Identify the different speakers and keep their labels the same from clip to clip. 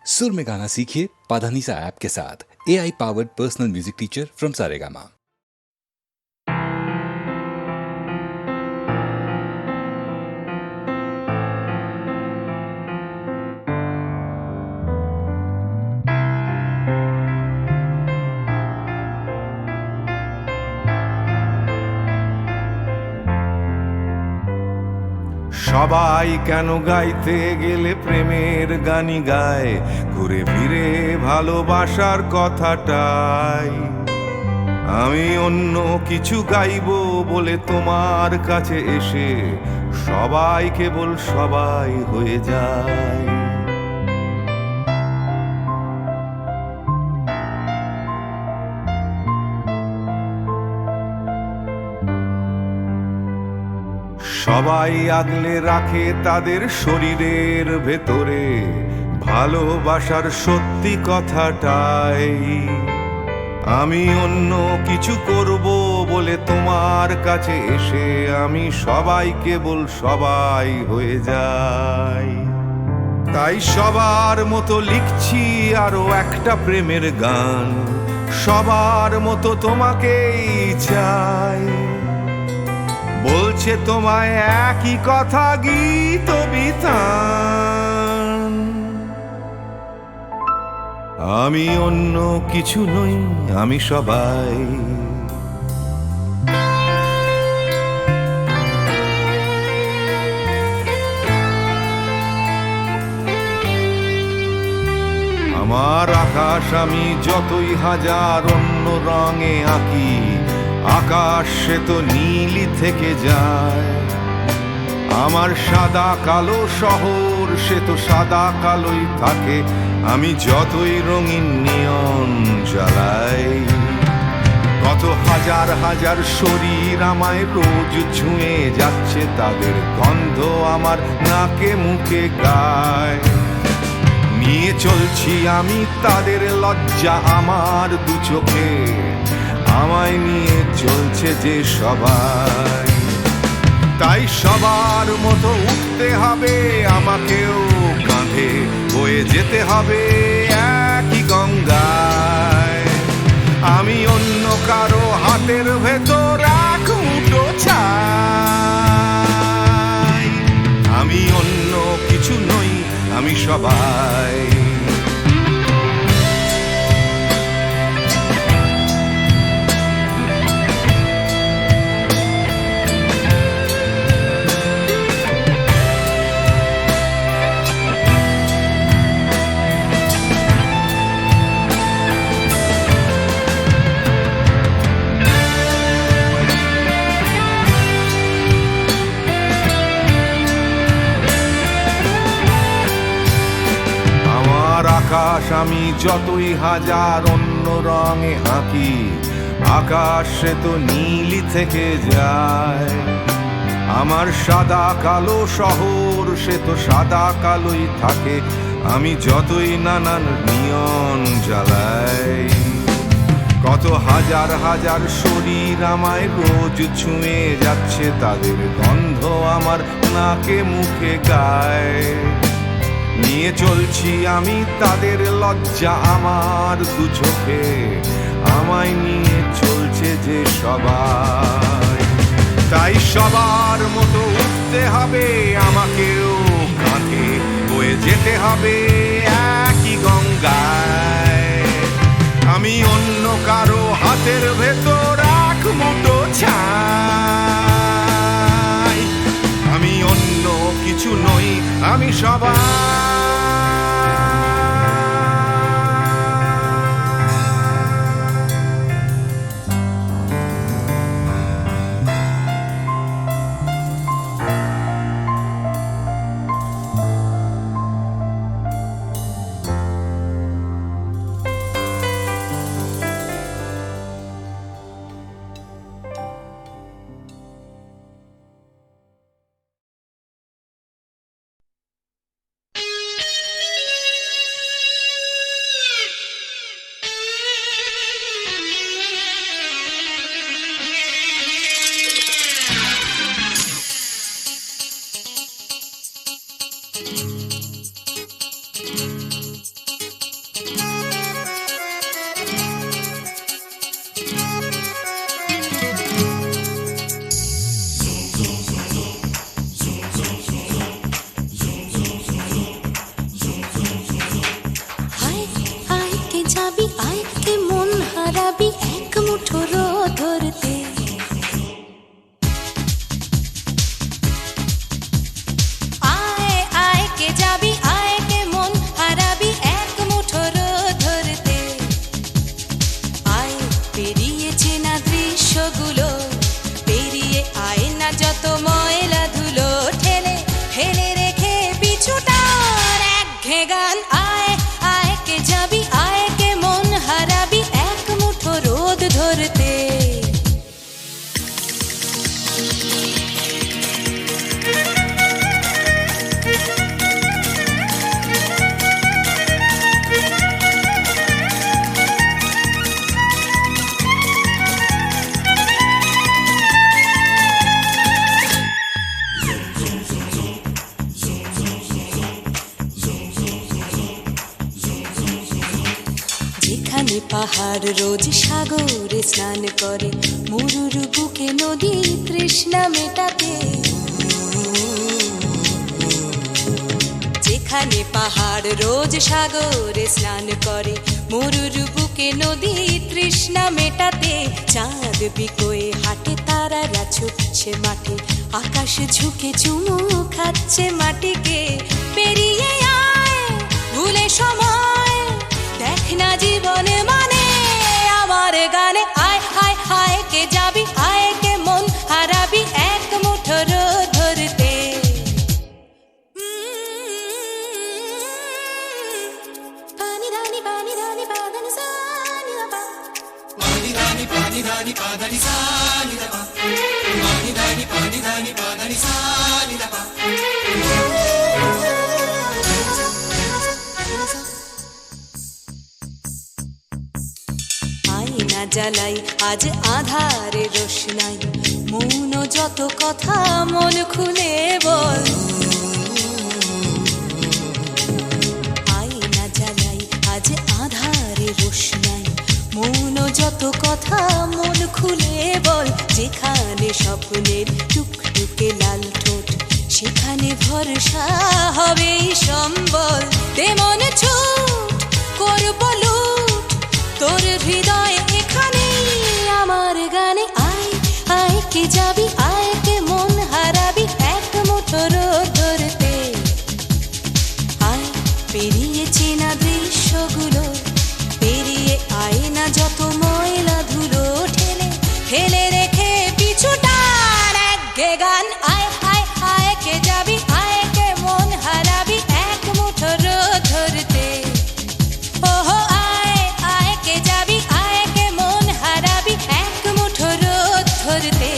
Speaker 1: सुर में गाना सीखिए पाधानीसा ऐप के साथ। AI powered personal music teacher from Saregama.
Speaker 2: সবাই কেন গাইতে গেলে প্রেমের গানি গায়, ঘুরে ফিরে ভালোবাসার কথাটাই। আমি অন্য কিছু গাইবো বলে তোমার কাছে এসে সবাই কেবল সবাই হয়ে যায়। সবাই আগলে রাখে তাদের শরীরের ভেতরে ভালোবাসার সত্যি কথাটাই। আমি অন্য কিছু করব বলে তোমার কাছে এসে আমি সবাই কেবল সবাই হয়ে যাই। তাই সবার মতো লিখছি আরো একটা প্রেমের গান, সবার মতো তোমাকেই চাই। বলছে তোমায় একই কথা গীত বিতান। আমি অন্য কিছু নই, আমি সবাই। আমার আকাশ আমি যতই হাজার অন্য রঙে আঁকি, আকাশ সে তো নীলই থেকে যায়। আমার সাদা কালো শহর সে তো সাদা কালোই থাকে, আমি যতই রঙিন নিয়ন জ্বালাই। কত হাজার হাজার শরীর আমায় রোজ ছুঁয়ে যাচ্ছে, তাদের গন্ধ আমার নাকে মুখে গায়। নিয়ে চলছি আমি তাদের লজ্জা আমার দু চোখে, আমায় নিয়ে চলছে যে সবাই। তাই সবার মতো উঠতে হবে আমাকেও, কাঁধে বয়ে যেতে হবে একই গঙ্গায়। আমি অন্য কারো হাতের ভেতর এক মুঠো ছাই। আমি অন্য কিছু নই, আমি সবাই। আকাশ আমি যতই হাজার অন্য রঙে আঁকি, আকাশ সে তো নীলই থেকে যায়। আমার সাদা কালো শহর সে তো সাদা কালোই থাকে, আমি যতই নানান নিয়ন জ্বালাই। কত হাজার হাজার শরীর আমায় রোজ ছুঁয়ে যাচ্ছে, তাদের গন্ধ আমার নাকে মুখে গায়। নিয়ে চলছি আমি তাদের লজ্জা আমার দু চোখে, আমায় নিয়ে চলছে যে সবাই। তাই সবার মতো উঠতে হবে আমাকেও, কাঁধে বয়ে যেতে হবে একই গঙ্গায়। আমি অন্য কারো হাতের ভেতর এক মুঠো ছাই। আমি অন্য কিছু নই, আমি সবাই।
Speaker 3: যেখানে পাহাড় রোজ সাগরে স্নান করে, মরুর বুকে নদী তৃষ্ণা মেটাতে। যেখানে পাহাড় রোজ সাগরে স্নান করে, মরুর বুকে নদী তৃষ্ণা মেটাতে। চাঁদ বিকোয়ে হাটে, তারারা ছুটছে মাঠে, আকাশ ঝুঁকে চুমু খাচ্ছে মাটিকে। পেরিয়ে আয় ভুলে সময়, দেখ না জীবনে মানে আমার গানে। আয় হায় হায় কে যাবি, আয় কে মন হারাবি এক মুঠো রোদ ধরতে। পানি ধানি পাদানি সানি বাবা, পানি ধানি পাদানি সানি বাবা, পানি ধানি পাদানি সানি বাবা। আয়না জ্বালাই আজ আধারে রোশনাই, মৌন যত কথা মন খুলে বল। আয়না জ্বালাই আজ আধারে রোশনাই, মৌন যত কথা মন খুলে বল। যেখানে স্বপ্নের টুকটুকে লাল ঠোঁট, সেখানে ভরসা হবে সম্বল। তেমন ছুট করব লুট তোর হৃদয় এখানে আমার গানে। আয় আয় কে যাবি, আয় কে মন হারাবি এক মুঠো রোদ ধরতে। আয় পেরিয়ে চেনা দৃশ্যগুলো, পেরিয়ে আয় না যত ময়লা ধুলো ঠেলে ফেলে রেখে পিছুটার একঘে গান। আয় আয় আয় কে যাবি, আয় কে মন হারাবি এক মুঠো রোদ ধরতে। ওহো আয় আয় কে যাবি, আয় কে মন হারাবি এক মুঠো রোদ ধরতে।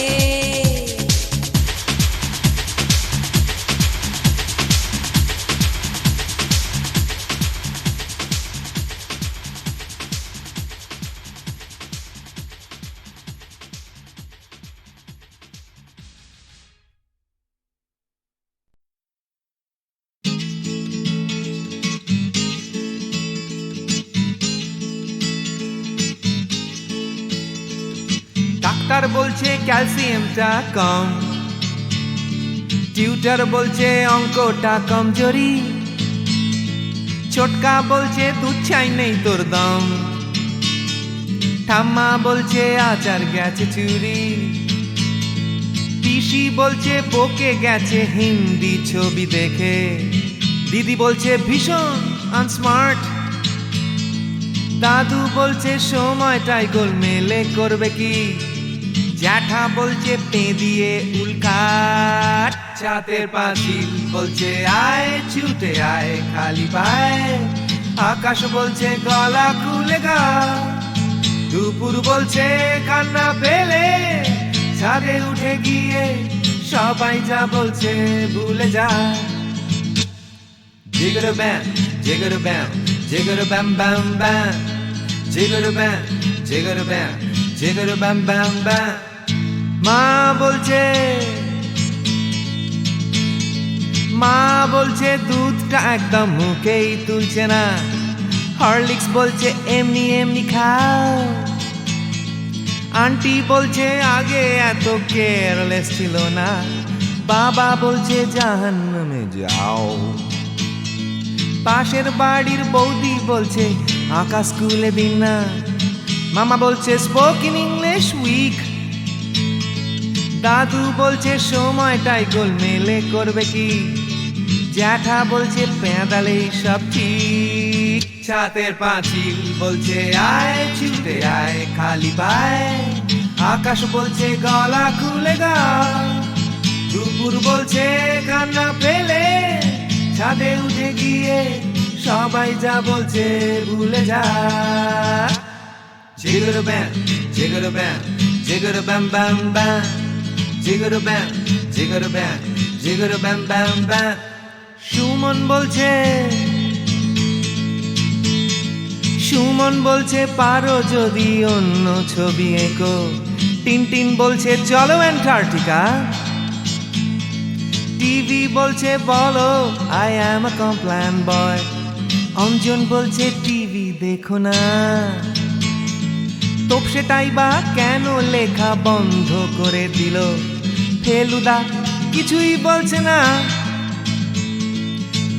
Speaker 4: ডাক্তার বলছে ক্যালসিয়ামটা কম, টিউটার বলছে অঙ্কটা কমজোরি, ছোটকা বলছে দুধ চাই নেই তোর দম, ঠাম্মা বলছে আচার গেছে চুরি, পিসি বলছে বকে গেছে হিন্দি ছবি দেখে, দিদি বলছে ভীষণ আনস্মার্ট, দাদু বলছে সময়টাই গোলমেলে করবে কি, জ্যাঠা বলছে পে দিয়ে উল্কাট, ছাতের পাঁচিল বলছে আয় ছুটে আয় খালি পায়, আকাশ বলছে গলা খুলে গা, দুপুর বলছে কান্না পেলে ছাদে উঠে গিয়ে সবাই যা বলছে ভুলে যা। জিগর ব্যাম জিগর ব্যাম জিগর ব্যাম ব্যাম ব্যাম, জিগর ব্যাম জিগর ব্যাম জিগর ব্যাম ব্যাম ব্যাম। মা বলছে দুধটা একদম মুখেই তুলছে না, হরলিক্স বলছে এমনি এমনি খাও, আন্টি বলছে আগে এত কেয়ারলেস ছিল না, বাবা বলছে জাহান্নামে যাও, পাশের বাড়ির বৌদি বলছে আঁকা স্কুলে দিন না, মামা বলছে স্পোকেন ইংলিশ উইক, দাদু বলছে সময়টাই গোলমেলে করবে কি, জ্যাঠা বলছে পেঁদালে সব ঠিক, ছাতের পাঁচিল বলছে আয় ছুটে আয় খালি পায়, আকাশ বলছে গলা খুলে গা, দুপুর বলছে কান্না পেলে ছাদে উঠে গিয়ে সবাই যা বলছে ভুলে যা। জিগর ব্যাম জিগর ব্যাম জিগর ব্যাম ব্যাম ব্যাম, জিগর ব্যাম জিগর ব্যাম জিগর ব্যাম ব্যাম ব্যাম। সুমন বলছে পারো যদি অন্য ছবি এঁকো, টিনটিন বলছে চলো অ্যান্টার্কটিকা, টিভি বলছে বলো আই অ্যাম আ কমপ্ল্যান বয়, অঞ্জন বলছে টিভি দেখো না, তো সেটাই বা কেন লেখা বন্ধ করে দিল? ফেলুদা কিছুই বলছে না,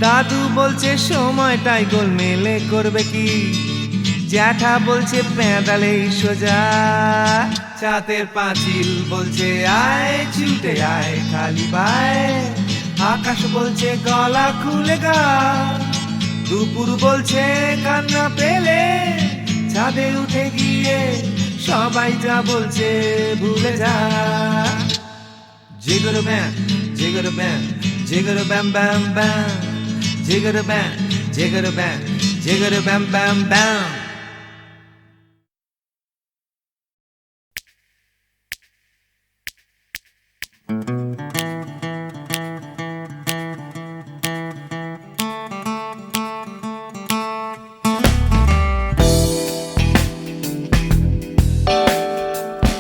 Speaker 4: দাদু বলছে সময়টাই গোলমেলে করবে কি, জ্যাঠা বলছে পেঁদালেই সোজা, চাঁদের পাঁচিল বলছে আয় ছুটে আয় খালি পায়, আকাশ বলছে গলা খুলে গা, দুপুর বলছে কান্না পেলে ছাদে উঠে গিয়ে সবাই যা বলছে ভুলে যা। জিগর ব্যাম জিগর ব্যাম জিগর ব্যাম ব্যাম ব্যাম, জিগর ব্যাম জিগর ব্যাম জিগর ব্যাম ব্যাম ব্যাম।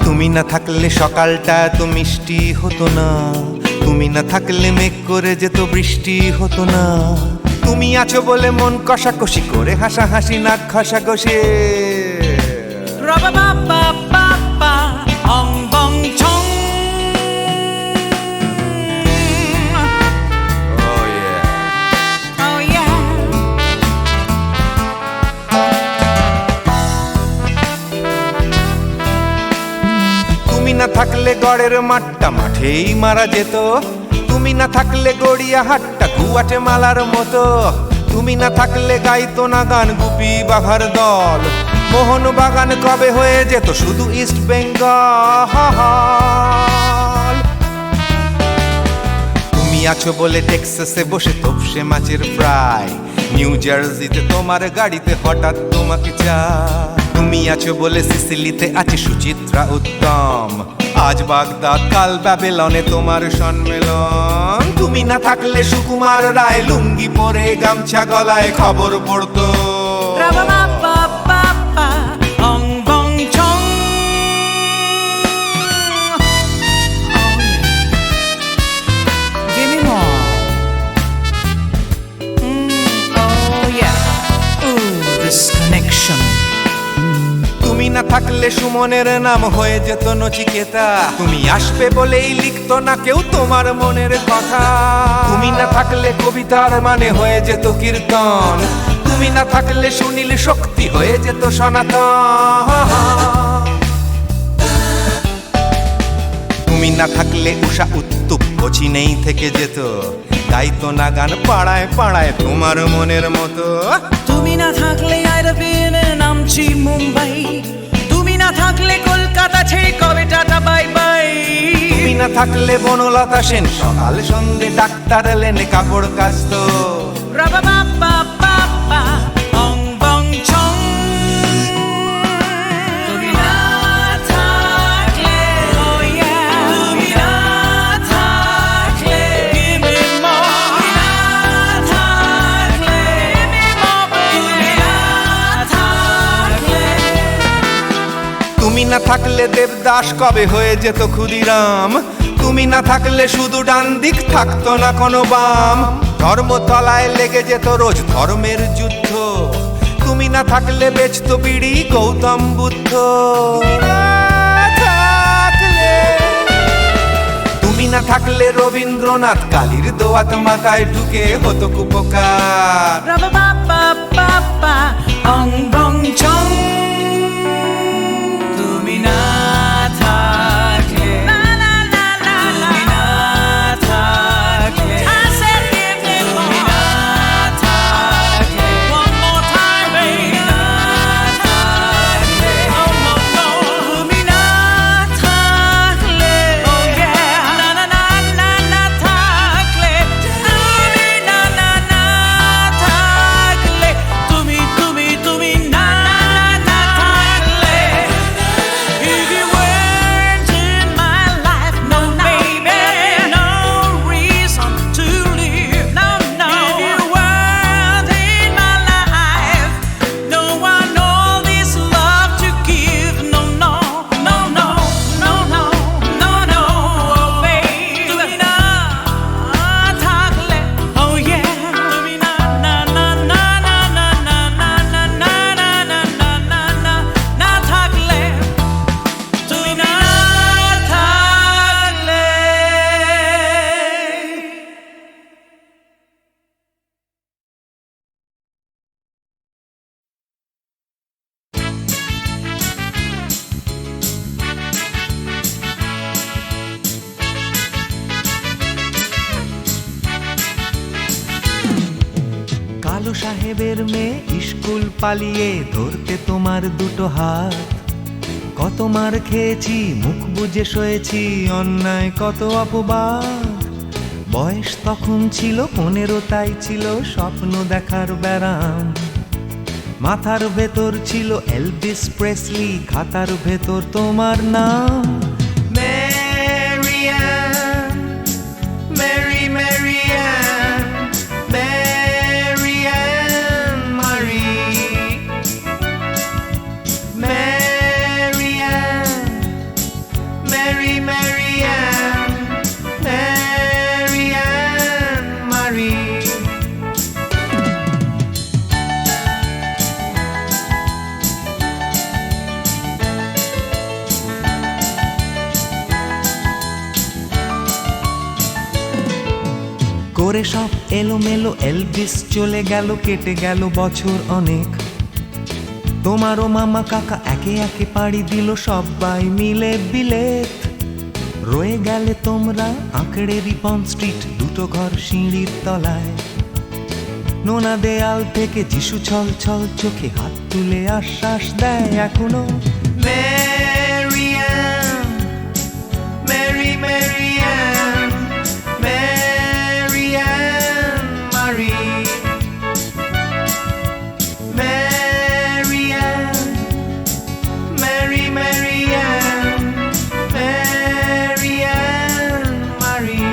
Speaker 4: তুমি না থাকলে সকালটা এত মিষ্টি হতো না, তুমি না থাকলে মেঘ করে যেত বৃষ্টি হতো না, তুমি আছো বলে মন কষাকষি করে হাসাহাসি নাক ঘষাঘষি। তুমি না থাকলে গড়ের মাঠটা মাঠেই মারা যেত, তুমি না থাকলে গড়িয়া হাটটা গুয়াটে মালার মতো, তুমি না থাকলে গাইতো না গান গুপি বাঘার দল, মোহন বাগান কবে হয়ে যেত শুধু ইস্ট বেঙ্গল। তুমি আছো বলে টেক্সাসে বসে তোপসে মাছের ফ্রাই, নিউ জার্সিতে তোমার গাড়িতে হঠাৎ তোমাকে চাই, তুমি আছো বলে সিসিলিতে আছে সুচিত্রা উত্তম, আজ বাগদাদ কাল ব্যাবিলনে তোমার সম্মেলন, তুমি না থাকলে সুকুমার রায় লুঙ্গি পরে গামছা গলায় খবর পড়তো। তুমি না থাকলে সুমনের নাম হয়ে যেত নচিকেতা, তুমি আসবে বলেই লিখতো না কেউ তোমার মনের কথা, তুমি না থাকলে কবিতার মানে হয়ে যেত কীর্তন, তুমি না থাকলে সুনীল শক্তি হয়ে যেত সনাতন, তুমি না থাকলে উষা উত্তুপ নেই থেকে যেত, গাইতো না গান পাড়ায় পাড়ায় তোমার মনের মতো,
Speaker 5: তুমি না থাকলে নামছি মুম্বাই, তুমি না থাকলে কলকাতা ছেড়ে কবে টাটা বাই বাই,
Speaker 4: তুমি না থাকলে বনলতা সেন সকাল সন্ধে ডাক্তার লেনে কাপড় কাচতো।
Speaker 5: তুমি না থাকলে, তুমি না থাকলে, তুমি না থাকলে, তুমি না থাকলে,
Speaker 4: তুমি না থাকলে দেবদাস কবে হয়ে যেত ক্ষুদিরাম, তুমি না থাকলে শুধু ডান দিক থাকতো না কোনো বাম, ধর্মতলায় লেগে যেত রোজ ধর্মের যুদ্ধ, তুমি না থাকলে বেচতো বিড়ি গৌতম বুদ্ধ। তুমি না থাকলে রবীন্দ্রনাথ কালীর দোয়াত মাথায় ঢুকে হতো কুপকার।
Speaker 5: তুমি না থাকলে, তুমি না থাকলে, তুমি না থাকলে, one more time, baby, না থাকলে, oh no no, তুমি না থাকলে, oh yeah, না না না না না থাকলে, তুমি না না না থাকলে,
Speaker 4: সাহেবের মেয়ে স্কুল পালিয়ে ধরতে তোমার দুটো হাত, কত মার খেয়েছি মুখ বুজে সয়েছি অন্যায় কত অপবাদ। বয়স তখন ছিল 15, তাই ছিল স্বপ্ন দেখার ব্যারাম। মাথার ভেতর ছিল এলভিস প্রেসলি, খাতার ভেতর তোমার নাম। ম্যারিয়ান, মেরি ম্যারিয়ান, ম্যারিয়ান মারি, ম্যারিয়ান, মেরি ম্যারিয়ান, ম্যারিয়ান মারি। করে সব এলোমেলো এলভিস চলে গেল, কেটে গেল বছর অনেক। তোমারও মামা কাকা একে একে পাড়ি দিল, সবাই মিলে বিলেত। রয়ে গেলে তোমরা আঁকড়ে রিপন স্ট্রিট, দুটো ঘর সিঁড়ির তলায়। নোনা দেয়াল থেকে যিশু ছল ছল চোখে হাত তুলে আশ্বাস দেয় এখনো। ম্যারিয়ান, মেরি ম্যারিয়ান, ম্যারিয়ান মারি, ম্যারিয়ান, মেরি ম্যারিয়ান, ম্যারিয়ান মারি।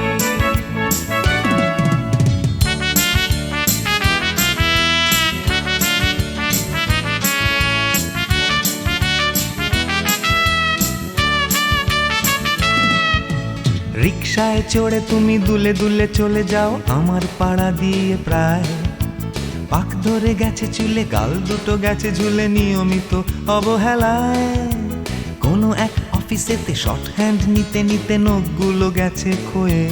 Speaker 4: রিকশায় চড়ে তুমি দুলে দুলে চলে যাও আমার পাড়া দিয়ে প্রায়। পাক ধরে গেছে চুলে, গাল দুটো গেছে ঝুলে নিয়মিত অবহেলায়। কোনো এক অফিসেতে শর্ট হ্যান্ড নিতে নিতে নখগুলো গেছে ক্ষয়ে।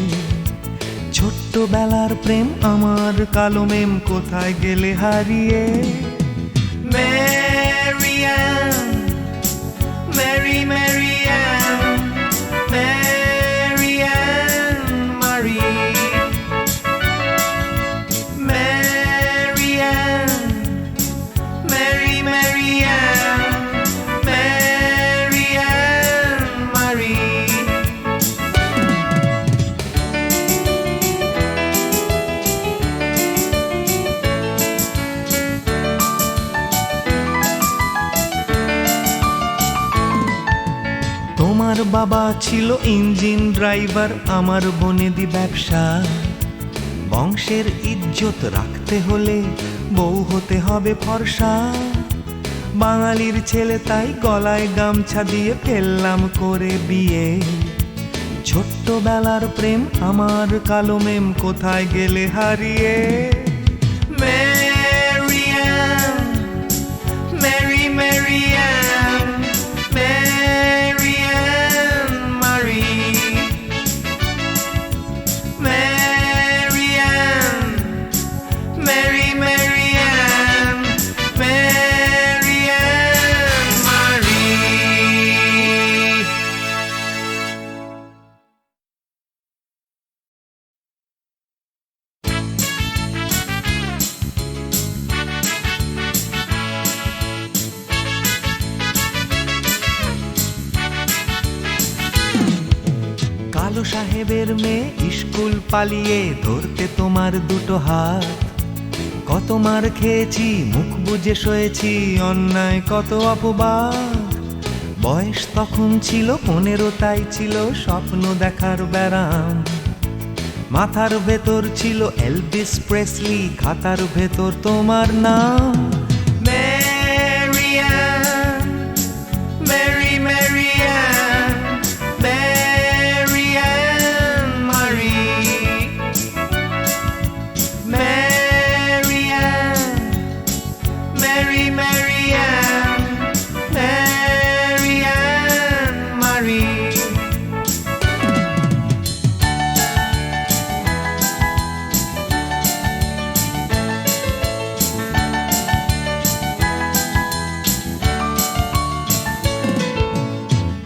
Speaker 4: ছোট্টবেলার প্রেম আমার কালো মেম কোথায় গেলে হারিয়ে। ম্যারিয়ান, মেরি ম্যারিয়ান, ম্যারিয়ান মারি, ম্যারিয়ান, মেরি ম্যারিয়ান, ম্যারিয়ান মারি। তোমার বাবা ছিল ইঞ্জিন ড্রাইভার, আমার বনেদি ব্যবসা। বংশের ইজ্জত রাখতে হলে বউ হতে হবে ফর্সা। বাঙালির ছেলে তাই গলায় গামছা দিয়ে ফেললাম করে বিয়ে। ছোট্টবেলার প্রেম আমার কালো মেম কোথায় গেলে হারিয়ে। ম্যারিয়ান, মেরি ম্যারিয়ান, ম্যারিয়ান মারি, ম্যারিয়ান, মেরি ম্যারিয়ান, ম্যারিয়ান মারি। কালো সাহেবের মেয়ে স্কুল পালিয়ে ধরতে তোমার দুটো হাত, কত মার খেয়েছি মুখ বুজে সয়েছি অন্যায় কত অপবাদ। বয়স তখন ছিল 15, তাই ছিল স্বপ্ন দেখার ব্যারাম। মাথার ভেতর ছিল এলভিস প্রেসলি, খাতার ভেতর তোমার নাম। ম্যারিয়ান, মেরি ম্যারিয়ান, ম্যারিয়ান মারি, ম্যারিয়ান, মেরি ম্যারিয়ান, ম্যারিয়ান মারি।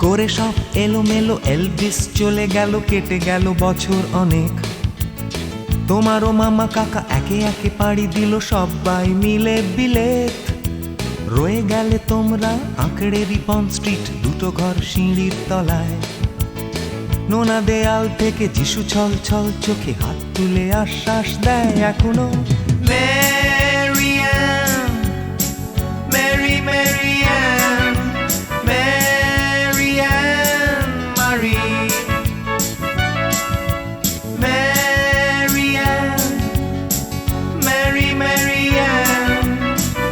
Speaker 4: করে সব এলোমেলো এলভিস চলে গেল, কেটে গেল বছর অনেক। তোমারও মামা কাকা একে একে পাড়ি দিল সবাই মিলে বিলেত। রয়ে গেলে তোমরা আঁকড়ে রিপন স্ট্রিট, দুটো ঘর সিঁড়ির তলায়। নোনা দেয়াল থেকে যিশু ছল ছল চোখে হাত তুলে আশ্বাস দেয় এখনো, Mary Ann, Mary Mary Ann, Mary Ann Mary, Mary Ann, Mary Mary Ann,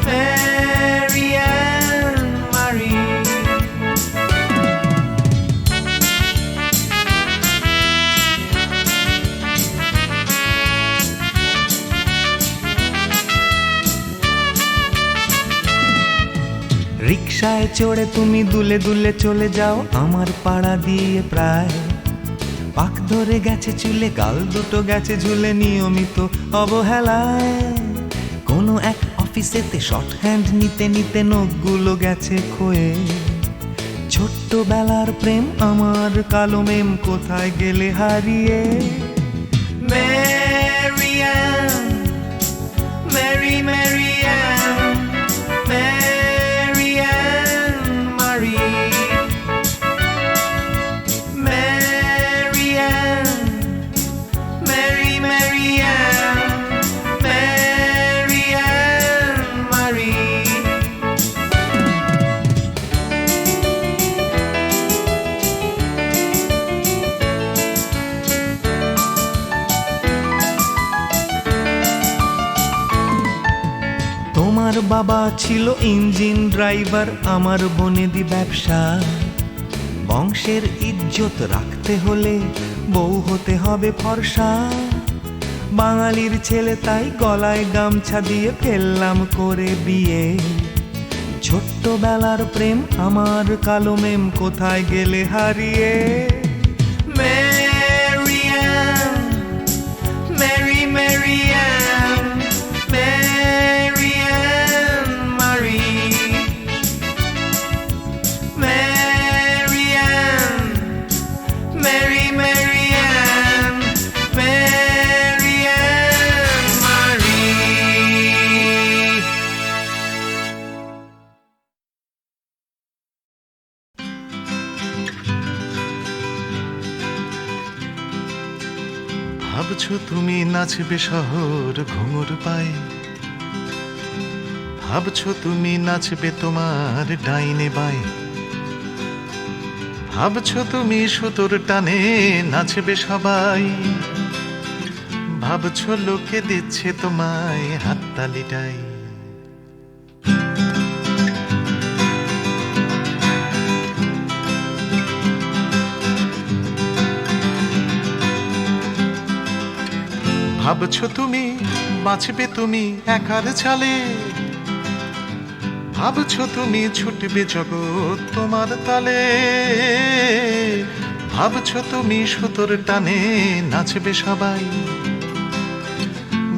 Speaker 4: Mary Ann Mary. রিকশায় চড়ে তুমি দুলে দুলে চলে যাও আমার পাড়া দিয়ে প্রায়। পাক ধরে গেছে চুলে, গাল দুটো গেছে ঝুলে নিয়মিত অবহেলায়। কোনো এক অফিসেতে শর্ট হ্যান্ড নিতে নিতে নখগুলো গেছে ক্ষয়ে। ছোট্টবেলার প্রেম আমার কালো মেম কোথায় গেলে হারিয়ে। Mary Ann, Mary Mary Ann, Mary Ann Mary, Mary Ann, Mary Mary Ann, Mary Ann Mary. তোমার বাবা ছিল ইঞ্জিন ড্রাইভার, আমার বনেদি ব্যবসা। বংশের ইজ্জত রাখতে হলে বউ হতে হবে ফর্সা। বাঙালির ছেলে তাই গলায় গামছা দিয়ে ফেললাম করে বিয়ে। ছোট্টবেলার প্রেম আমার কালো মেম কোথায় গেলে হারিয়ে। Mary Ann, Mary Mary Ann, Mary Ann Mary, Mary Ann, Mary Mary Ann, Mary Ann Mary.
Speaker 6: ভাবছো তুমি নাচবে শহর ঘুঙুর পায়ে, ভাবছো তুমি নাচবে তোমার ডাইনে বায়ে, ভাবছো তুমি সুতোর টানে নাচবে সবাই, ভাবছো লোকে দিচ্ছে তোমায় হাততালিটাই। ভাবছো তুমি বাঁচবে তুমি একার চালে, ভাবছো তুমি ছুটবে জগৎ তোমার তালে, ভাবছো তুমি সুতোর টানে নাচবে সবাই,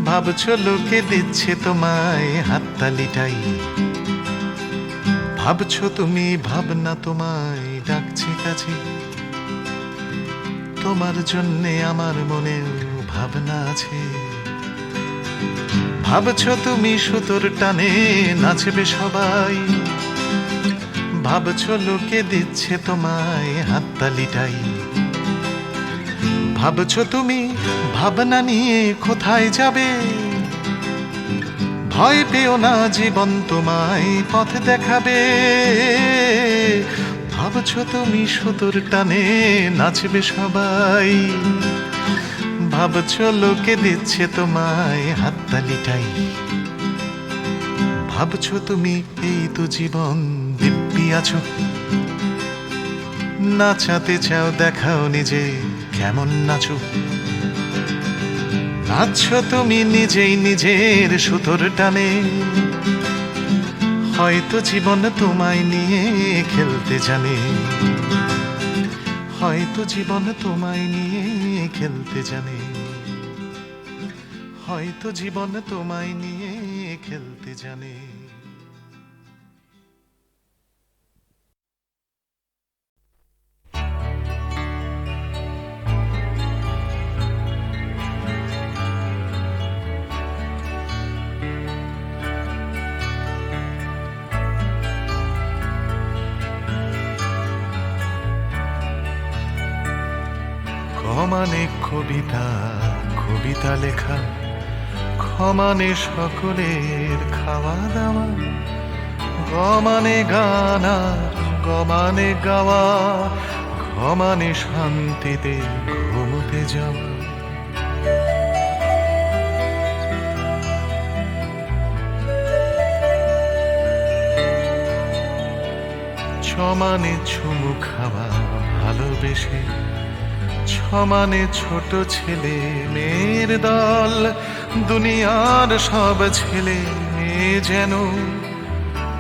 Speaker 6: ভাবছো লোকে দিচ্ছে তোমায় হাততালিটাই। ভাবছো তুমি ভাবনা তোমায় ডাকছে কাছে, তোমার জন্যে আমার মনেও ভাবনা আছে। ভাবছো তুমি সুতোর টানে নাচবে সবাই, ভাবছো লোকে দিচ্ছে তোমায় হাততালিটাই। ভাবছো তুমি ভাবনা নিয়ে কোথায় যাবে, ভয় পেও না জীবন তোমায় পথ দেখাবে। ভাবছো তুমি সুতোর টানে নাচবে সবাই, ভাবছো লোকে দিচ্ছে তোমায় হাততালিটাই। ভাবছো তুমি এই তো জীবন দিব্যি আছো, নাচাতে চাও দেখাও নিজে কেমন নাচো। নাচছো তুমি নিজেই নিজের সুতোর টানে, হয়তো জীবন তোমায় নিয়ে খেলতে জানে, হয়তো জীবন তোমায় নিয়ে খেলতে জানে, হয়তো জীবন তোমায় নিয়ে খেলতে জানে। ক্ষমানে কবিতা কবিতা লেখা, ক্ষমানে সকলের খাওয়া দাওয়া, গমানে গান আর গমানে গাওয়া, ক্ষমানে শান্তিতে ঘুমোতে যাওয়া। সমানে চুমু খাওয়া ভালোবেসে, সমানে ছোট ছেলে মেয়ের দল, দুনিয়ার সব ছেলে মেয়ে যেন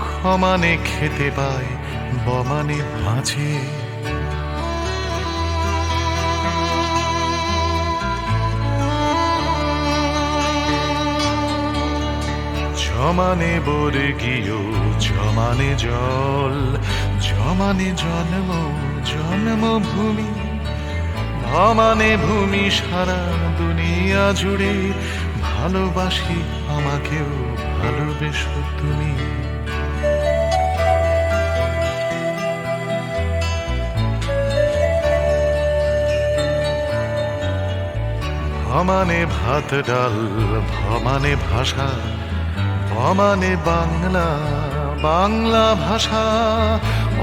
Speaker 6: ক্ষমানে খেতে পায় বমানে মাঝে। জমানে বর্গীয় জমানে জল, জমানে জন্ম জন্মভূমি, ভমানে ভূমি সারা দুনিয়া জুড়ে, ভালোবাসি আমাকেও ভালোবেসো তুমি। ভমানে ভাত ডাল ভমানে ভাষা, অমানে বাংলা বাংলা ভাষা,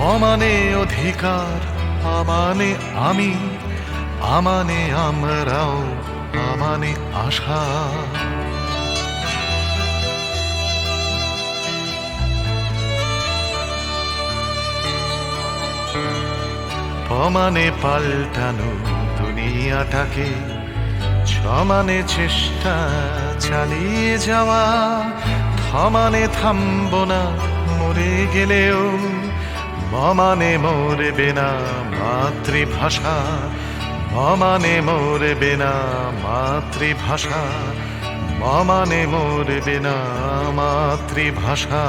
Speaker 6: অমানে অধিকার আমানে আমি, আমানে আমরাও আমানে আশা। পমানে পাল্টানো দুনিয়াটাকে, সমানে চেষ্টা চালিয়ে যাওয়া, থমানে থামব না মরে গেলেও, মমানে মরবে না মাতৃভাষা, মমানে মরবে না মাতৃভাষা, মমানে মরবে না মাতৃভাষা।